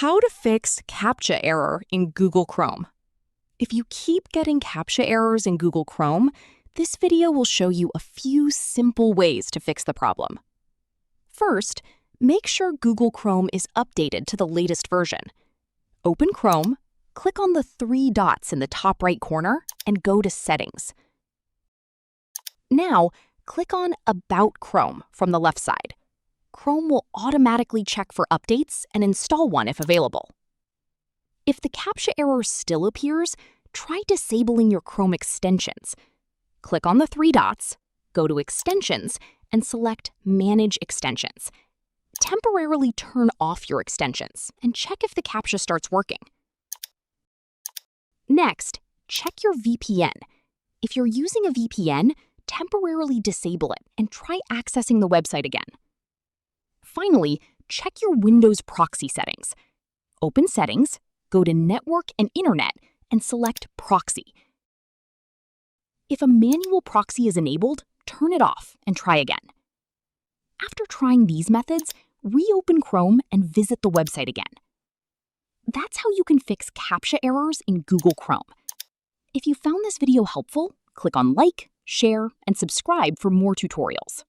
How to fix CAPTCHA error in Google Chrome. If you keep getting CAPTCHA errors in Google Chrome, this video will show you a few simple ways to fix the problem. First, make sure Google Chrome is updated to the latest version. Open Chrome, click on the three dots in the top right corner, and go to Settings. Now, click on About Chrome from the left side. Chrome will automatically check for updates and install one if available. If the CAPTCHA error still appears, try disabling your Chrome extensions. Click on the three dots, go to Extensions, and select Manage Extensions. Temporarily turn off your extensions and check if the CAPTCHA starts working. Next, check your VPN. If you're using a VPN, temporarily disable it and try accessing the website again. Finally, check your Windows proxy settings. Open Settings, go to Network and Internet, and select Proxy. If a manual proxy is enabled, turn it off and try again. After trying these methods, reopen Chrome and visit the website again. That's how you can fix CAPTCHA errors in Google Chrome. If you found this video helpful, click on like, share, and subscribe for more tutorials.